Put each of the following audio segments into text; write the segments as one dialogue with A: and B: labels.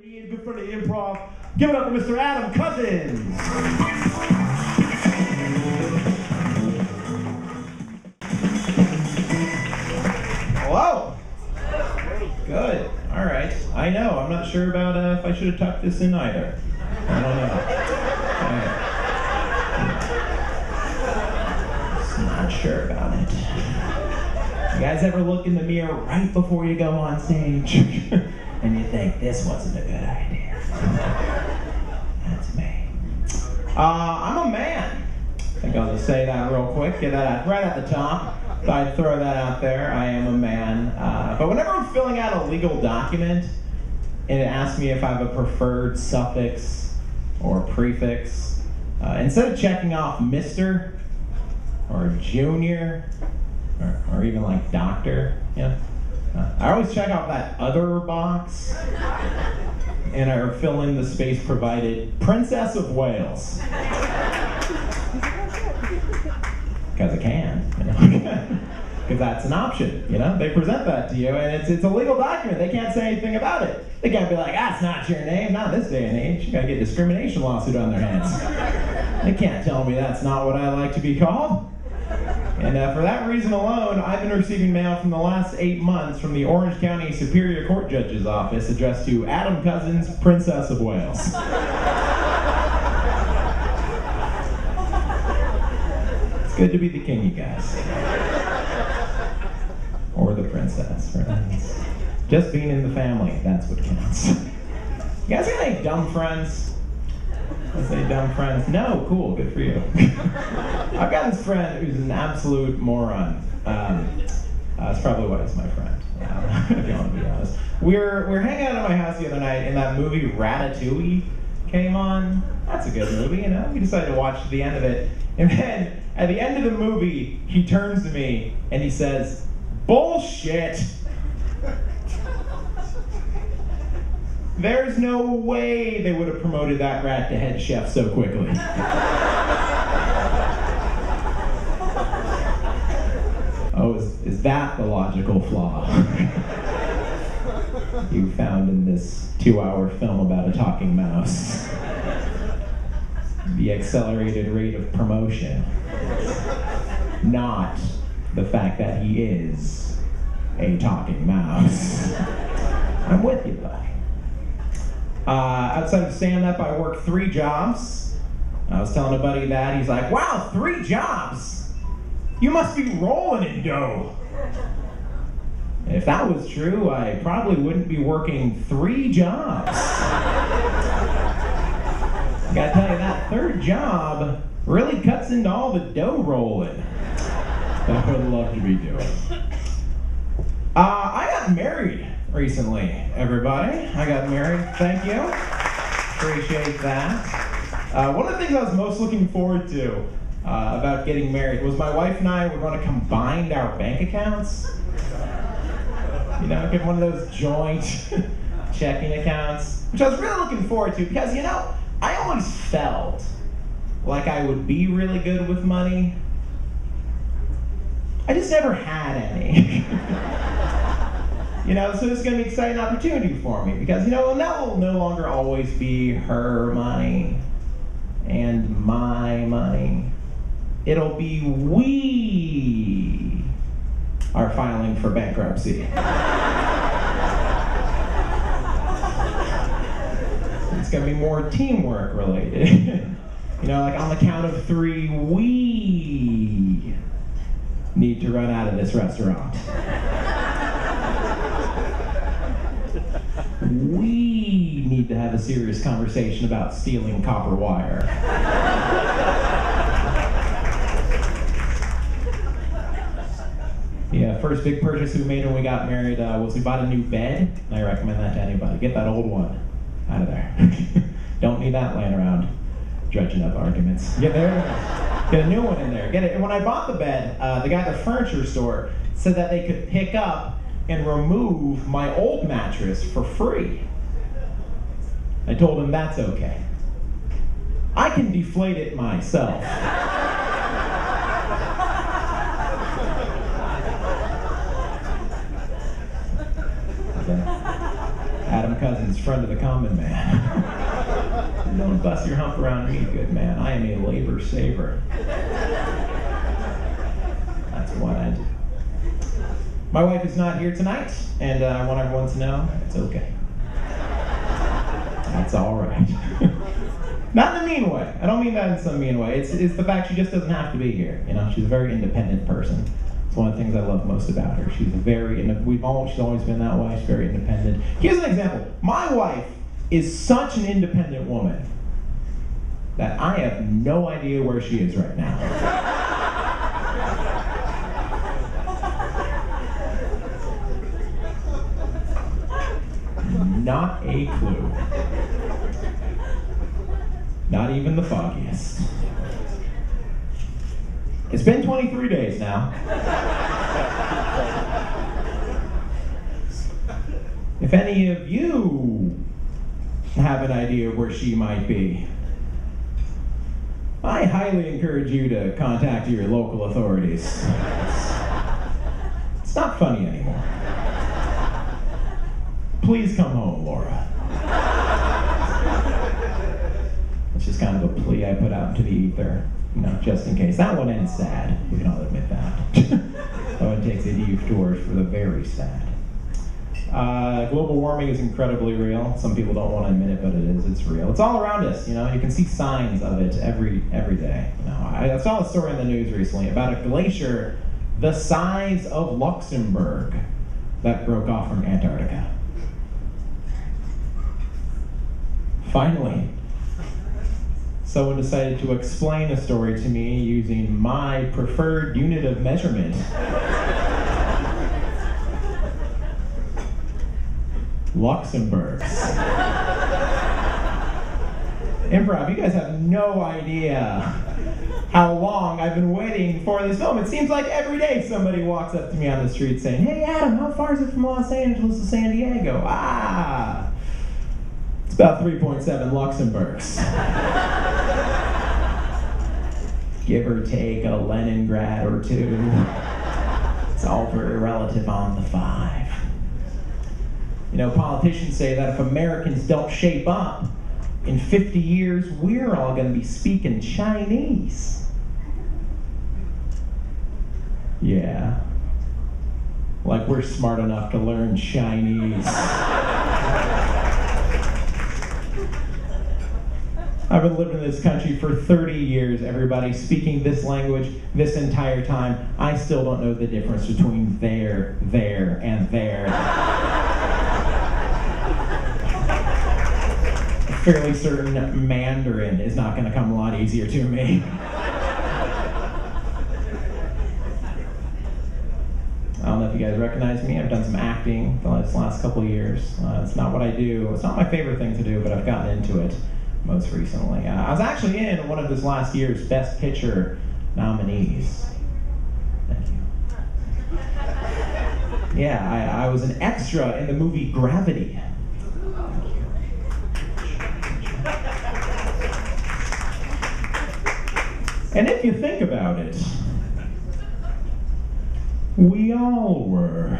A: Good for the improv. Give it up for Mr. Adam Cozens. Hello. Good. All right. I know. I'm not sure about if I should have tucked this in either. I don't know. Just not sure about it. You guys ever look in the mirror right before you go on stage and you think this wasn't a good idea? That's me. I'm a man. I think I'll just say that real quick. Get that out right at the top. I'd throw that out there. I am a man. But whenever I'm filling out a legal document and it asks me if I have a preferred suffix or prefix, instead of checking off Mr. or Junior or even like Doctor, I always check off that other box and I fill in the space provided Princess of Wales. Because I can, because that's an option, They present that to you, and it's a legal document. They can't say anything about it. They can't be like, that's not your name, not this day and age. You gotta get a discrimination lawsuit on their hands. They can't tell me that's not what I like to be called. And for that reason alone, I've been receiving mail from the last 8 months from the Orange County Superior Court Judge's office addressed to Adam Cozens, Princess of Wales. Good to be the king, you guys. Or the princess, right? Just being in the family, that's what counts. You guys got any dumb friends? Let's say dumb friends. No, cool, good for you. I've got this friend who's an absolute moron. That's probably why he's my friend, if you want to be honest. We're hanging out at my house the other night, and that movie Ratatouille came on. That's a good movie, We decided to watch the end of it. And then, at the end of the movie, he turns to me and he says, "Bullshit! There's no way they would have promoted that rat to head chef so quickly." Oh, is that the logical flaw you found in this 2-hour film about a talking mouse? The accelerated rate of promotion, not the fact that he is a talking mouse. I'm with you, buddy. Outside of stand-up, I work 3 jobs. I was telling a buddy that. He's like, wow, 3 jobs? You must be rolling in dough. If that was true, I probably wouldn't be working 3 jobs. I gotta tell you, that 3rd job really cuts into all the dough rolling that I would love to be doing. I got married recently, everybody. I got married, thank you. Appreciate that. One of the things I was most looking forward to about getting married was my wife and I were going to combine our bank accounts. Get one of those joint checking accounts, which I was really looking forward to because, I always felt like I would be really good with money. I just never had any. So it's going to be an exciting opportunity for me because, that will no longer always be her money and my money. It'll be we are filing for bankruptcy. It's going to be more teamwork related. Like on the count of 3, we need to run out of this restaurant. We need to have a serious conversation about stealing copper wire. Yeah, first big purchase we made when we got married was we bought a new bed. I recommend that to anybody. Get that old one out of there. Don't need that laying around dredging up arguments. Get a new one in there. Get it. And when I bought the bed, the guy at the furniture store said that they could pick up and remove my old mattress for free. I told him that's okay. I can deflate it myself. Adam Cozens, friend of the common man. Don't bust your hump around me, good man. I am a labor saver. That's what I do. My wife is not here tonight, and I want everyone to know it's okay. That's all right. Not in a mean way. I don't mean that in some mean way. It's the fact she just doesn't have to be here. You know, she's a very independent person. It's one of the things I love most about her. She's she's always been that way. She's very independent. Here's an example. My wife is such an independent woman that I have no idea where she is right now. Not a clue. Not even the foggiest. It's been 23 days now. If any of you have an idea where she might be, I highly encourage you to contact your local authorities. It's not funny anymore. Please come home, Laura. It's just kind of a plea I put out into the ether, you know, just in case. That one ends sad. We can all admit that. That one takes a detour for the very sad. Global warming is incredibly real. Some people don't want to admit it, but it is. It's real. It's all around us. You know, you can see signs of it every day. You know, I saw a story in the news recently about a glacier the size of Luxembourg that broke off from Antarctica. Finally, someone decided to explain a story to me using my preferred unit of measurement. Luxembourgs. Improv, you guys have no idea how long I've been waiting for this film. It seems like every day somebody walks up to me on the street saying, "Hey Adam, how far is it from Los Angeles to San Diego?" It's about 3.7 Luxembourgs. Give or take a Leningrad or two. It's all very relative on the 5. You know, politicians say that if Americans don't shape up, in 50 years, we're all going to be speaking Chinese. Yeah. Like we're smart enough to learn Chinese. I've been living in this country for 30 years, everybody speaking this language this entire time. I still don't know the difference between there, and there. Fairly certain Mandarin is not going to come a lot easier to me. I don't know if you guys recognize me. I've done some acting the last couple of years. It's not what I do. It's not my favorite thing to do, but I've gotten into it most recently. I was actually in one of this last year's Best Picture nominees. Thank you. Yeah, I was an extra in the movie Gravity. And if you think about it, we all were.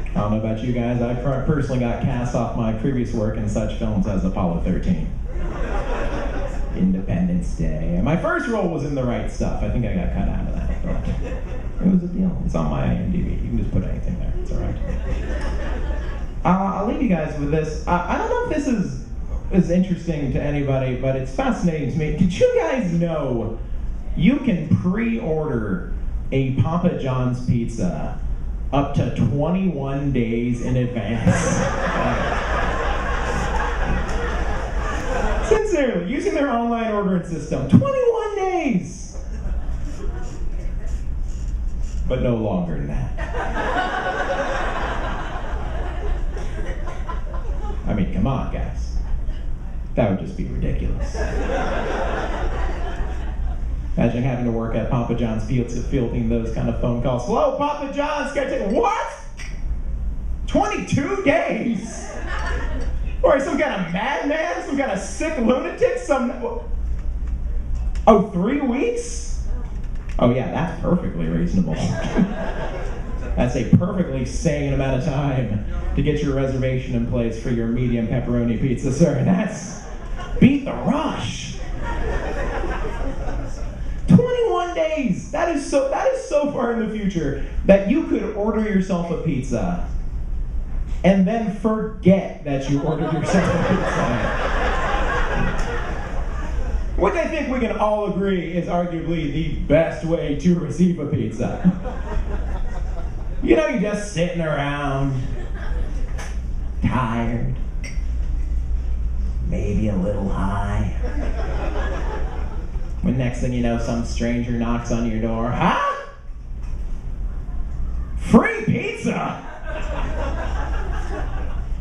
A: I don't know about you guys, I personally got cast off my previous work in such films as Apollo 13. Independence Day. And my first role was in The Right Stuff. I think I got cut out of that, but it was a deal. It's on my IMDb. You can just put anything there. It's all right. I'll leave you guys with this. I don't know if this is interesting to anybody, but it's fascinating to me. Did you guys know you can pre-order a Papa John's pizza up to 21 days in advance? Sincerely, using their online ordering system. 21 days! But no longer than that. I mean, come on, guys. That would just be ridiculous. Imagine having to work at Papa John's fielding those kind of phone calls. Hello, Papa John's, can I take what? 22 days? Or some kind of madman, some kind of sick lunatic, Oh, 3 weeks? Oh yeah, that's perfectly reasonable. That's a perfectly sane amount of time to get your reservation in place for your medium pepperoni pizza, sir. That's beat the rush. 21 days. That is so far in the future that you could order yourself a pizza and then forget that you ordered yourself a pizza. Which I think we can all agree is arguably the best way to receive a pizza. You know, you're just sitting around, tired, maybe a little high. When next thing you know, some stranger knocks on your door. Huh? Free pizza?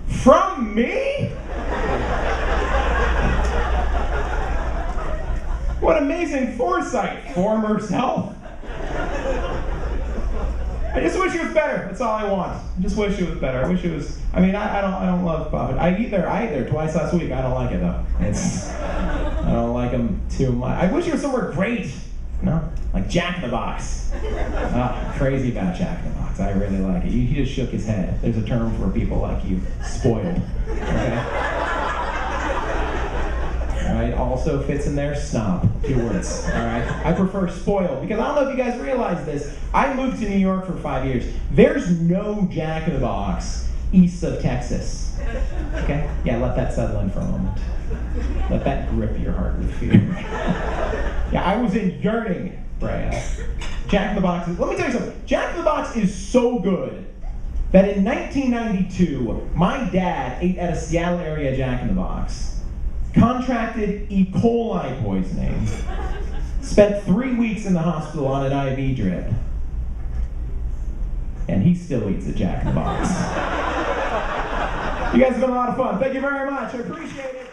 A: From me? What amazing foresight, former self. I just wish it was better. That's all I want. I just wish it was better. I wish it was. I mean, I don't love Buffett. I ate there twice last week. I don't like it though. I don't like them too much. I wish it was somewhere great. No, like Jack in the Box. Crazy about Jack in the Box. I really like it. He just shook his head. There's a term for people like you, spoiled. Okay. Alright, also fits in there, snob. 2 words. Alright? I prefer spoiled because I don't know if you guys realize this. I moved to New York for 5 years. There's no Jack in the Box east of Texas. Okay? Yeah, let that settle in for a moment. Let that grip your heart with fear. Yeah, I was in yearning, Brea. Jack in the Box is, let me tell you something. Jack in the Box is so good that in 1992, my dad ate at a Seattle area Jack in the Box. Contracted E. coli poisoning, spent 3 weeks in the hospital on an IV drip, and he still eats a Jack in the Box. You guys have been a lot of fun. Thank you very much. I appreciate it.